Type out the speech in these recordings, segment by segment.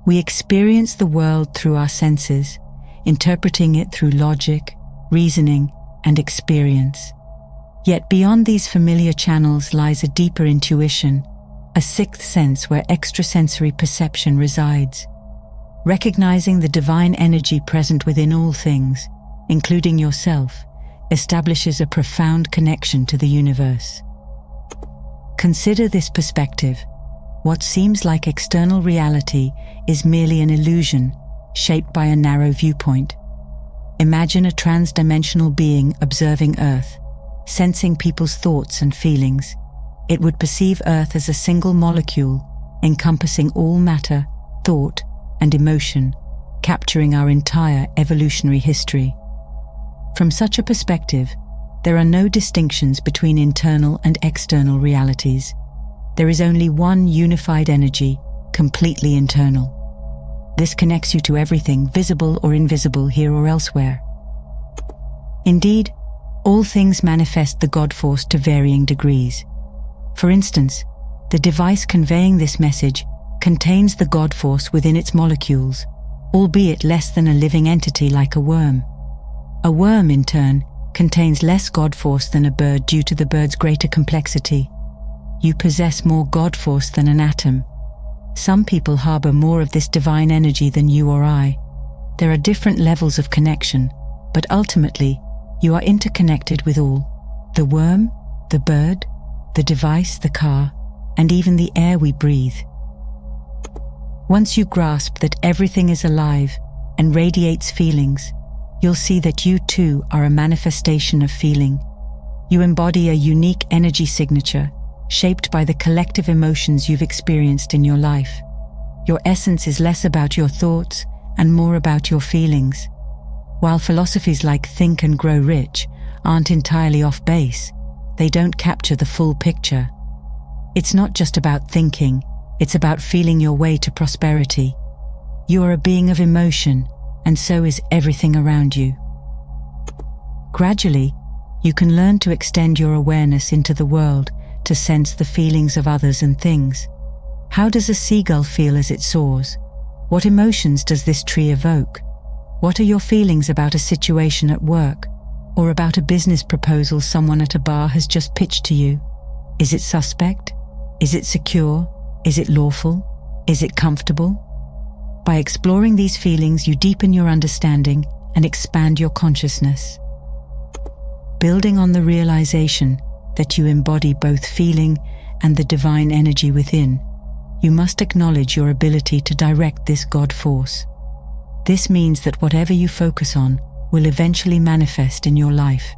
We experience the world through our senses, interpreting it through logic, reasoning, and experience. Yet beyond these familiar channels lies a deeper intuition, a sixth sense where extrasensory perception resides. Recognizing the divine energy present within all things, including yourself, establishes a profound connection to the universe. Consider this perspective. What seems like external reality is merely an illusion, shaped by a narrow viewpoint. Imagine a trans-dimensional being observing Earth, sensing people's thoughts and feelings. It would perceive Earth as a single molecule, encompassing all matter, thought, and emotion, capturing our entire evolutionary history. From such a perspective, there are no distinctions between internal and external realities. There is only one unified energy, completely internal. This connects you to everything, visible or invisible, here or elsewhere. Indeed, all things manifest the God force to varying degrees. For instance, the device conveying this message contains the God force within its molecules, albeit less than a living entity like a worm. A worm, in turn, contains less God force than a bird due to the bird's greater complexity. You possess more God force than an atom. Some people harbor more of this divine energy than you or I. There are different levels of connection, but ultimately, you are interconnected with all. The worm, the bird, the device, the car, and even the air we breathe. Once you grasp that everything is alive and radiates feelings, you'll see that you too are a manifestation of feeling. You embody a unique energy signature, shaped by the collective emotions you've experienced in your life. Your essence is less about your thoughts and more about your feelings. While philosophies like Think and Grow Rich aren't entirely off base, they don't capture the full picture. It's not just about thinking, it's about feeling your way to prosperity. You are a being of emotion, and so is everything around you. Gradually, you can learn to extend your awareness into the world to sense the feelings of others and things. How does a seagull feel as it soars? What emotions does this tree evoke? What are your feelings about a situation at work, or about a business proposal someone at a bar has just pitched to you? Is it suspect? Is it secure? Is it lawful? Is it comfortable? By exploring these feelings, you deepen your understanding and expand your consciousness. Building on the realization that you embody both feeling and the divine energy within, you must acknowledge your ability to direct this God force. This means that whatever you focus on will eventually manifest in your life.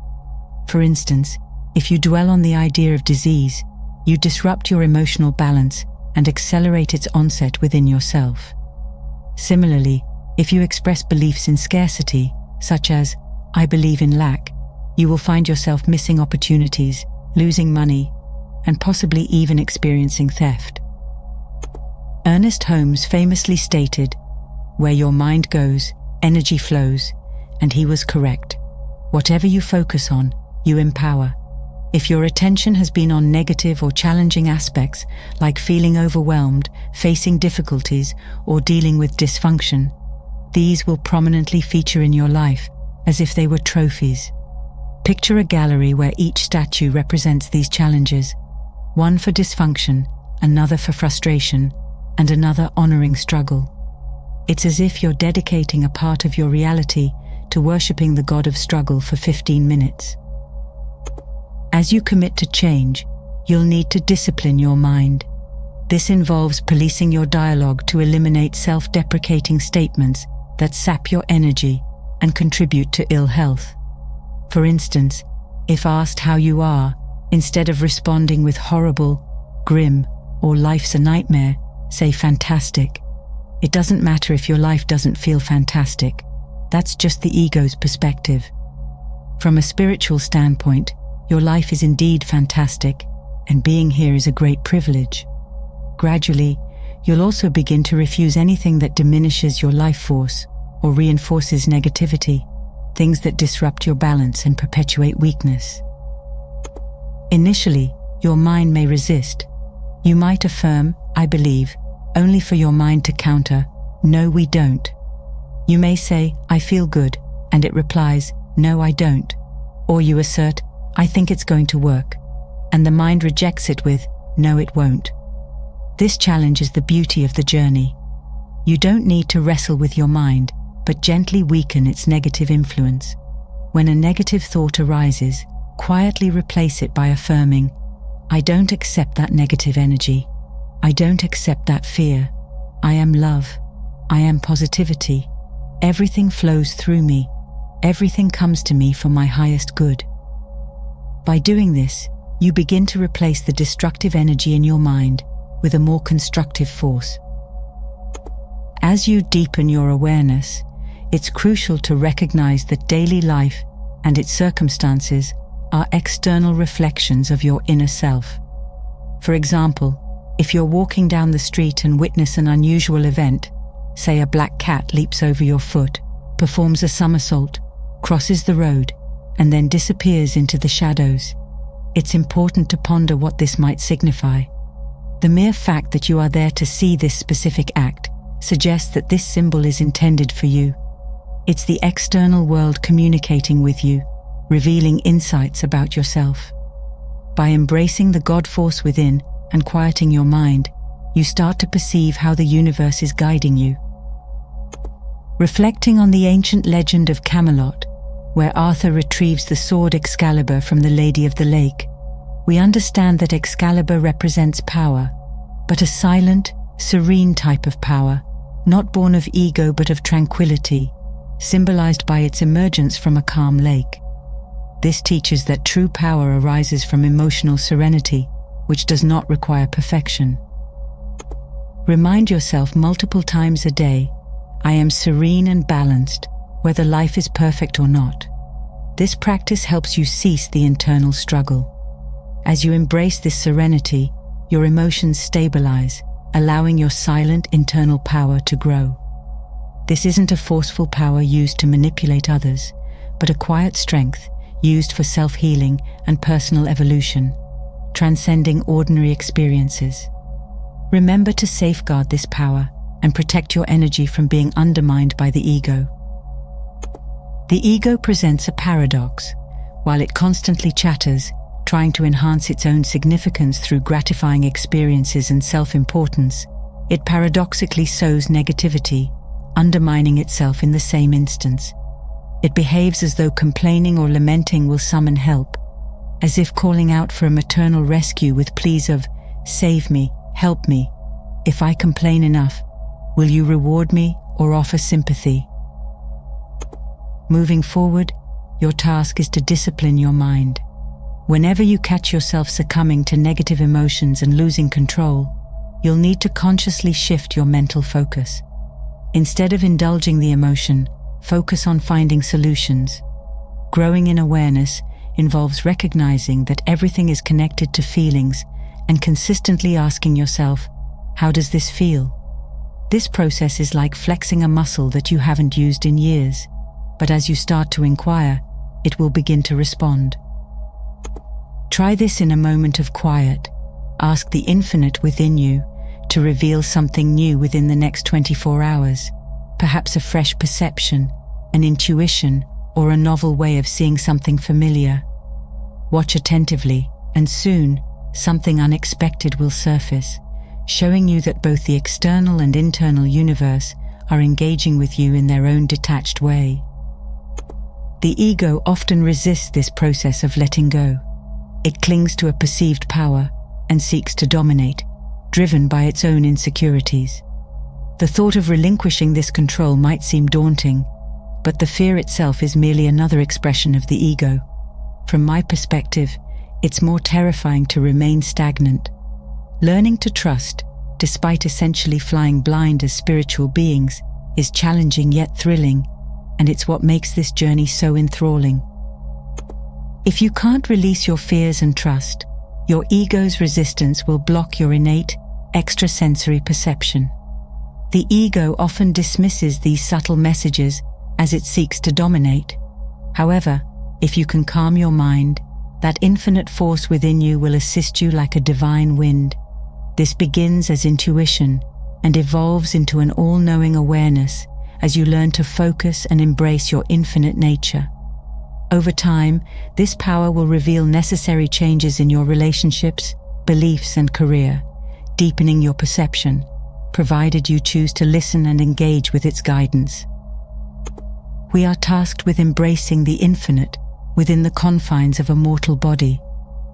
For instance, if you dwell on the idea of disease, you disrupt your emotional balance and accelerate its onset within yourself. Similarly, if you express beliefs in scarcity, such as, "I believe in lack," you will find yourself missing opportunities, losing money, and possibly even experiencing theft. Ernest Holmes famously stated, "Where your mind goes, energy flows," and he was correct. Whatever you focus on, you empower. If your attention has been on negative or challenging aspects, like feeling overwhelmed, facing difficulties, or dealing with dysfunction, these will prominently feature in your life, as if they were trophies. Picture a gallery where each statue represents these challenges, one for dysfunction, another for frustration, and another honoring struggle. It's as if you're dedicating a part of your reality to worshipping the god of struggle for 15 minutes. As you commit to change, you'll need to discipline your mind. This involves policing your dialogue to eliminate self-deprecating statements that sap your energy and contribute to ill health. For instance, if asked how you are, instead of responding with horrible, grim, or life's a nightmare, say fantastic. It doesn't matter if your life doesn't feel fantastic. That's just the ego's perspective. From a spiritual standpoint, your life is indeed fantastic, and being here is a great privilege. Gradually, you'll also begin to refuse anything that diminishes your life force or reinforces negativity, things that disrupt your balance and perpetuate weakness. Initially, your mind may resist. You might affirm, "I believe," only for your mind to counter, "No, we don't." You may say, "I feel good," and it replies, "No, I don't." Or you assert, "I think it's going to work," and the mind rejects it with, "No, it won't." This challenges the beauty of the journey. You don't need to wrestle with your mind, but gently weaken its negative influence. When a negative thought arises, quietly replace it by affirming, "I don't accept that negative energy. I don't accept that fear. I am love. I am positivity. Everything flows through me. Everything comes to me for my highest good." By doing this, you begin to replace the destructive energy in your mind with a more constructive force. As you deepen your awareness, it's crucial to recognize that daily life and its circumstances are external reflections of your inner self. For example, if you're walking down the street and witness an unusual event, say a black cat leaps over your foot, performs a somersault, crosses the road, and then disappears into the shadows, it's important to ponder what this might signify. The mere fact that you are there to see this specific act suggests that this symbol is intended for you. It's the external world communicating with you, revealing insights about yourself. By embracing the God force within and quieting your mind, you start to perceive how the universe is guiding you. Reflecting on the ancient legend of Camelot, where Arthur retrieves the sword Excalibur from the Lady of the Lake, we understand that Excalibur represents power, but a silent, serene type of power, not born of ego but of tranquility, symbolized by its emergence from a calm lake. This teaches that true power arises from emotional serenity, which does not require perfection. Remind yourself multiple times a day, "I am serene and balanced, whether life is perfect or not." This practice helps you cease the internal struggle. As you embrace this serenity, your emotions stabilize, allowing your silent internal power to grow. This isn't a forceful power used to manipulate others, but a quiet strength used for self-healing and personal evolution, transcending ordinary experiences. Remember to safeguard this power and protect your energy from being undermined by the ego. The ego presents a paradox. While it constantly chatters, trying to enhance its own significance through gratifying experiences and self-importance, it paradoxically sows negativity, undermining itself in the same instance. It behaves as though complaining or lamenting will summon help, as if calling out for a maternal rescue with pleas of, "Save me, help me. If I complain enough, will you reward me or offer sympathy?" Moving forward, your task is to discipline your mind. Whenever you catch yourself succumbing to negative emotions and losing control, you'll need to consciously shift your mental focus. Instead of indulging the emotion, focus on finding solutions. Growing in awareness involves recognizing that everything is connected to feelings and consistently asking yourself, "How does this feel?" This process is like flexing a muscle that you haven't used in years, but as you start to inquire, it will begin to respond. Try this in a moment of quiet. Ask the infinite within you to reveal something new within the next 24 hours, perhaps a fresh perception, an intuition, or a novel way of seeing something familiar. Watch attentively, and soon, something unexpected will surface, showing you that both the external and internal universe are engaging with you in their own detached way. The ego often resists this process of letting go. It clings to a perceived power and seeks to dominate, driven by its own insecurities. The thought of relinquishing this control might seem daunting, but the fear itself is merely another expression of the ego. From my perspective, it's more terrifying to remain stagnant. Learning to trust, despite essentially flying blind as spiritual beings, is challenging yet thrilling, and it's what makes this journey so enthralling. If you can't release your fears and trust, your ego's resistance will block your innate, extrasensory perception. The ego often dismisses these subtle messages as it seeks to dominate. However, if you can calm your mind, that infinite force within you will assist you like a divine wind. This begins as intuition, and evolves into an all-knowing awareness as you learn to focus and embrace your infinite nature. Over time, this power will reveal necessary changes in your relationships, beliefs, and career, deepening your perception, provided you choose to listen and engage with its guidance. We are tasked with embracing the infinite within the confines of a mortal body,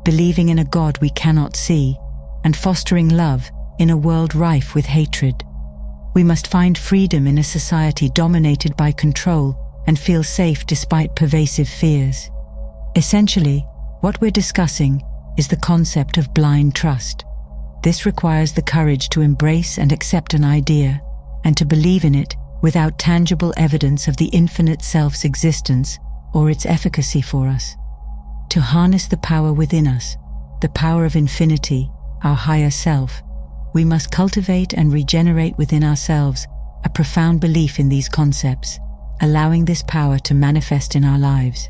believing in a God we cannot see, and fostering love in a world rife with hatred. We must find freedom in a society dominated by control and feel safe despite pervasive fears. Essentially, what we're discussing is the concept of blind trust. This requires the courage to embrace and accept an idea and to believe in it without tangible evidence of the infinite self's existence or its efficacy for us. To harness the power within us, the power of infinity, our higher self, we must cultivate and regenerate within ourselves a profound belief in these concepts, allowing this power to manifest in our lives.